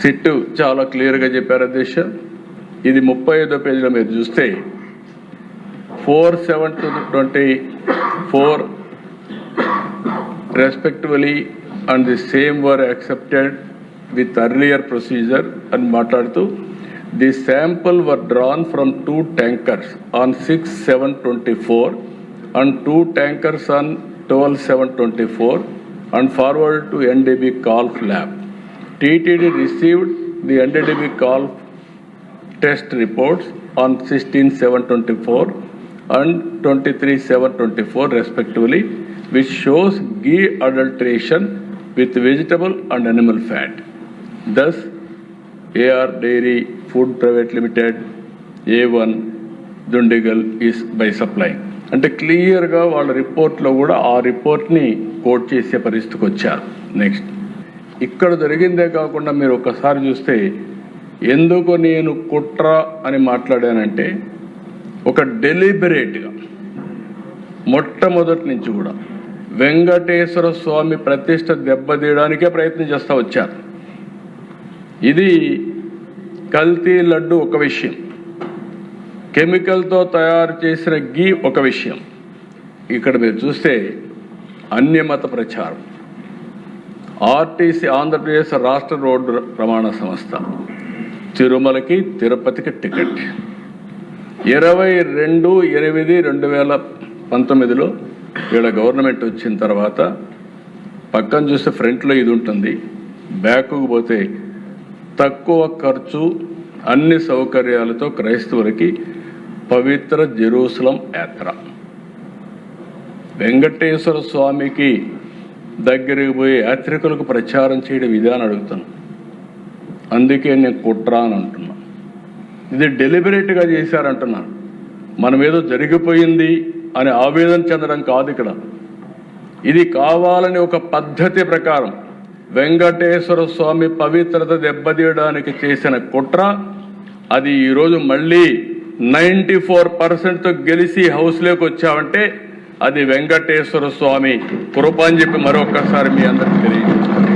SIT చాలా క్లియర్గా చెప్పారు అధ్యక్ష. ఇది 35వ పేజీలో మీరు చూస్తే 4/7/24 respectively and the same were accepted with earlier procedure and మాట్లాడుతూ the sample were drawn from 2 tankers on 6/7/24 and 2 tankers on 12/7/24 and forwarded to NDB Golf Lab. TTD received the NDB Golf test reports on 16/7/24 and 23/7/24 respectively, which shows ghee adulteration with vegetable and animal fat. Thus, AR Dairy Food Private Limited, A1 Dundigal is by supplying. అంటే క్లియర్గా వాళ్ళ రిపోర్ట్లో కూడా ఆ రిపోర్ట్ని coat చేసే పరిస్థితికి వచ్చారు. నెక్స్ట్, ఇక్కడ జరిగిందే కాకుండా మీరు ఒకసారి చూస్తే ఎందుకు నేను కుట్ర అని మాట్లాడానంటే, ఒక డెలిబరేట్గా మొట్టమొదటి నుంచి కూడా వెంకటేశ్వర స్వామి ప్రతిష్ట దెబ్బతీయడానికే ప్రయత్నం చేస్తూ వచ్చారు. ఇది కల్తీ లడ్డు ఒక విషయం, కెమికల్తో తయారు చేసిన గీ ఒక విషయం. ఇక్కడ మీరు చూస్తే అన్యమత ప్రచారం. ఆర్టీసీ ఆంధ్రప్రదేశ్ రాష్ట్ర రోడ్డు రవాణా సంస్థ తిరుమలకి తిరుపతికి టికెట్ 22/8/2019లో వీళ్ళ గవర్నమెంట్ వచ్చిన తర్వాత పక్కన చూస్తే ఫ్రంట్లో ఇది ఉంటుంది, బ్యాక్కు పోతే తక్కువ ఖర్చు అన్ని సౌకర్యాలతో క్రైస్తవులకి పవిత్ర జెరూసలం యాత్ర. వెంకటేశ్వర స్వామికి దగ్గరికి పోయి యాత్రికులకు ప్రచారం చేయడం ఇదే అని అడుగుతాను. అందుకే నేను కుట్ర అని అంటున్నా. ఇది డెలిబరేట్గా చేశారంటున్నాను. మనం ఏదో జరిగిపోయింది అని ఆవేదన చెందడం కాదు ఇక్కడ. ఇది కావాలని ఒక పద్ధతి ప్రకారం వెంకటేశ్వర స్వామి పవిత్రత దెబ్బతీయడానికి చేసిన కుట్ర. అది ఈరోజు మళ్ళీ 94%తో గెలిచి హౌస్లోకి వచ్చామంటే అది వెంకటేశ్వర స్వామి కృప అని చెప్పి మరొకసారి మీ అందరికీ తెలియజేస్తాను.